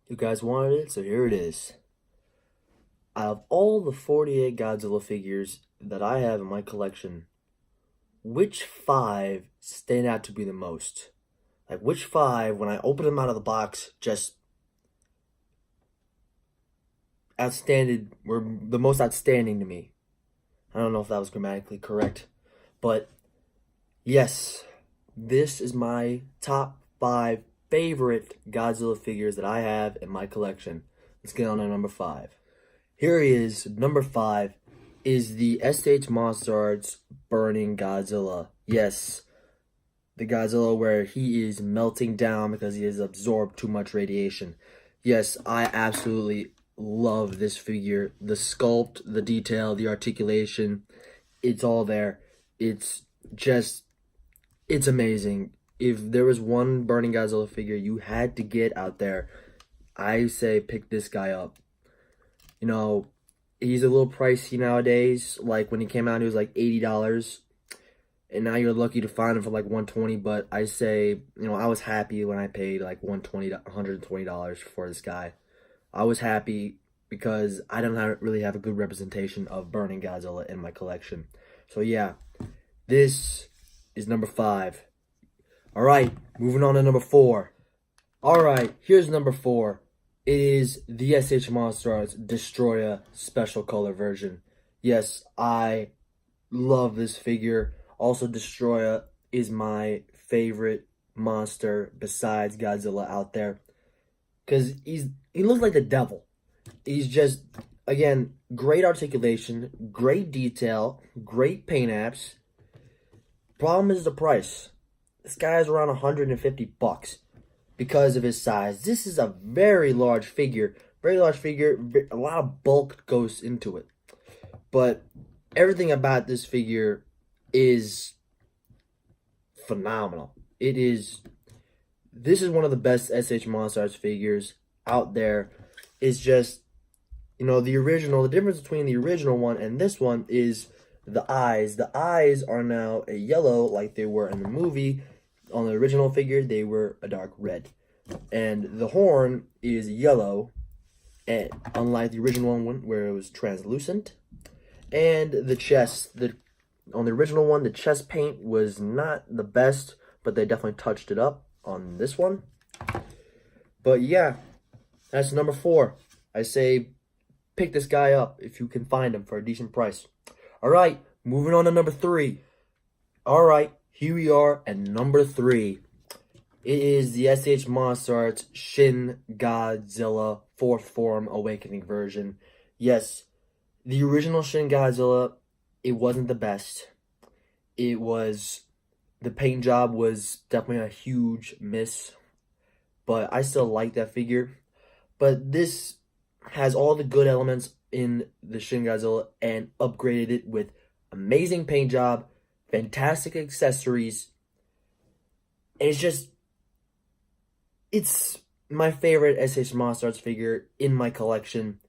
You guys wanted it, so here it is. Out of all the 48 Godzilla figures that I have in my collection, which five stand out to be the most? Like, which five, when I open them out of the box, just were the most outstanding to me? I don't know if that was grammatically correct, but yes, this is my top five favorite Godzilla figures that I have in my collection. Let's get on to number five. Here he is, number five, is the SH Monster Arts Burning Godzilla. Yes, the Godzilla where he is melting down because he has absorbed too much radiation. Yes, I absolutely love this figure. The sculpt, the detail, the articulation, it's all there. It's just, it's amazing. If there was one Burning Godzilla figure you had to get out there, I say pick this guy up. You know, he's a little pricey nowadays. Like when he came out, he was like $80. And now you're lucky to find him for like 120. But I say, I was happy when I paid like $120 for this guy. I was happy because I don't really have a good representation of Burning Godzilla in my collection. So yeah, this is number five. All right, moving on to number four. All right, here's number four. It is the SH Monster Arts Destroyer Special Color version. Yes, I love this figure. Also, Destroyer is my favorite monster besides Godzilla out there. Because he looks like the devil. He's just, again, great articulation, great detail, great paint apps. Problem is the price. This guy is around 150 bucks because of his size. This is a very large figure. Very large figure. A lot of bulk goes into it. But everything about this figure is phenomenal. This is one of the best SH Monster Arts figures out there. It's just, the difference between the original one and this one is the eyes. The eyes are now a yellow like they were in the movie. On the original figure, they were a dark red. And the horn is yellow, and unlike the original one where it was translucent. And the chest, on the original one, the chest paint was not the best, but they definitely touched it up on this one. But yeah, that's number four. I say pick this guy up if you can find him for a decent price. All right, moving on to number three. All right, here we are at number three. It is the SH Monster Arts Shin Godzilla 4th Form Awakening version. Yes, the original Shin Godzilla, it wasn't the best. The paint job was definitely a huge miss. But I still like that figure. But this has all the good elements in the Shin Godzilla and upgraded it with amazing paint job, fantastic accessories. And it's my favorite SH Monster Arts figure in my collection.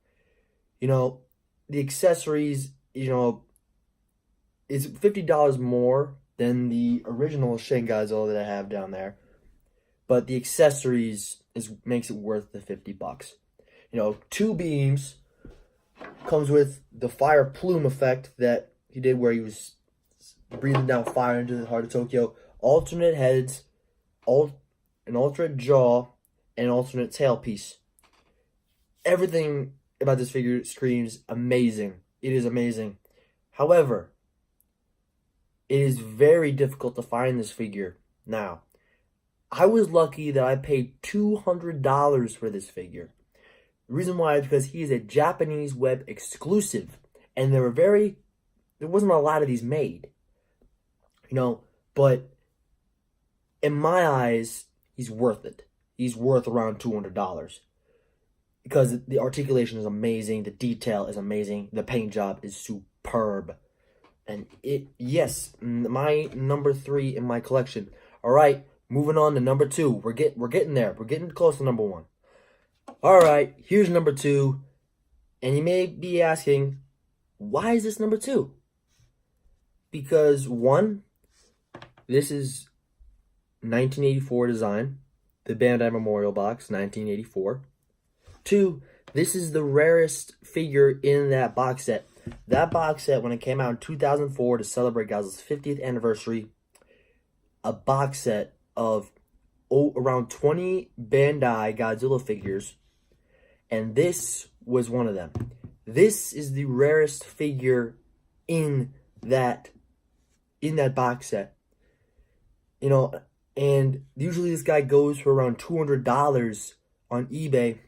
The accessories, it's $50 more than the original Shin Godzilla that I have down there. But the accessories makes it worth the 50 bucks. Two beams, comes with the fire plume effect that he did where he was breathing down fire into the heart of Tokyo. Alternate heads, an alternate jaw, and an alternate tailpiece. Everything about this figure screams amazing. It is amazing. However, it is very difficult to find this figure. Now, I was lucky that I paid $200 for this figure. The reason why is because he is a Japanese web exclusive. And there wasn't a lot of these made. But in my eyes, he's worth it. He's worth around $200. Because the articulation is amazing, the detail is amazing, the paint job is superb. And yes, my number three in my collection. All right, moving on to number two. We're getting there. We're getting close to number one. All right, here's number two. And you may be asking, why is this number two? Because one, this is 1984 design, the Bandai Memorial Box, 1984. Two, this is the rarest figure in that box set. That box set, when it came out in 2004 to celebrate Godzilla's 50th anniversary, a box set of around 20 Bandai Godzilla figures, and this was one of them. This is the rarest figure in that box set. You know, and usually this guy goes for around $200 on eBay.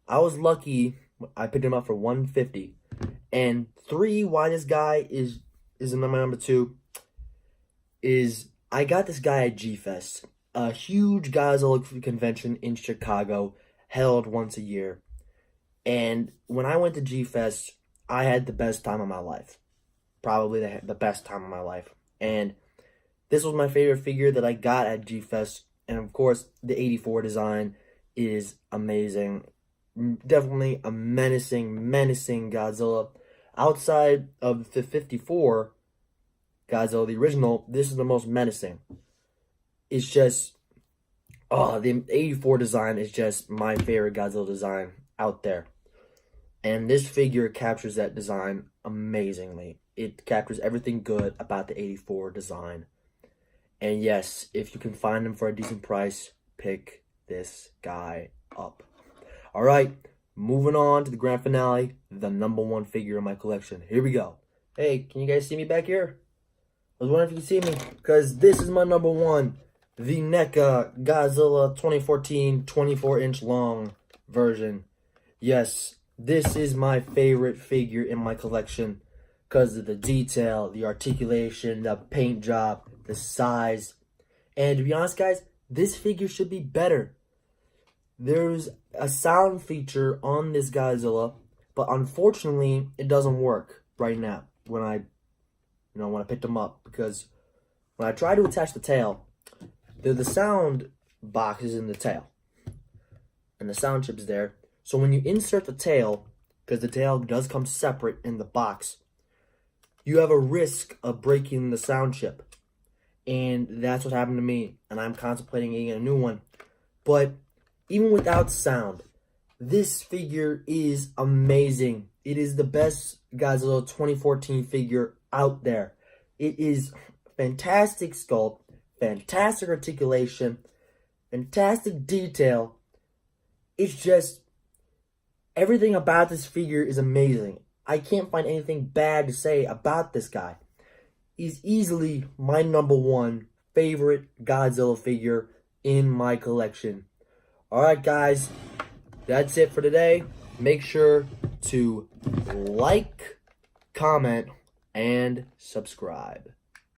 I was lucky, I picked him up for $150. And three, why this guy is my number two, is I got this guy at G-Fest, a huge Godzilla convention in Chicago, held once a year. And when I went to G-Fest, I had the best time of my life. Probably the best time of my life. And this was my favorite figure that I got at G-Fest. And of course, the 84 design is amazing. Definitely a menacing Godzilla. Outside of the 54 Godzilla, the original, this is the most menacing. It's just, the 84 design is just my favorite Godzilla design out there. And this figure captures that design amazingly. It captures everything good about the 84 design. And yes, if you can find him for a decent price, pick this guy up. All right, moving on to the grand finale, the number one figure in my collection. Here we go. Hey, can you guys see me back here? I was wondering if you can see me, because this is my number one, the NECA Godzilla 2014 24-inch long version. Yes, this is my favorite figure in my collection because of the detail, the articulation, the paint job, the size. And to be honest, guys, this figure should be better. There's a sound feature on this Godzilla, but unfortunately, it doesn't work right now when I picked him up, because when I try to attach the tail, the sound box is in the tail, and the sound chip's there. So when you insert the tail, because the tail does come separate in the box, you have a risk of breaking the sound chip. And that's what happened to me, and I'm contemplating getting a new one. But even without sound, this figure is amazing. It is the best Godzilla 2014 figure out there. It is fantastic sculpt, fantastic articulation, fantastic detail. It's just, everything about this figure is amazing. I can't find anything bad to say about this guy. He's easily my number one favorite Godzilla figure in my collection. Alright guys, that's it for today. Make sure to like, comment, and subscribe.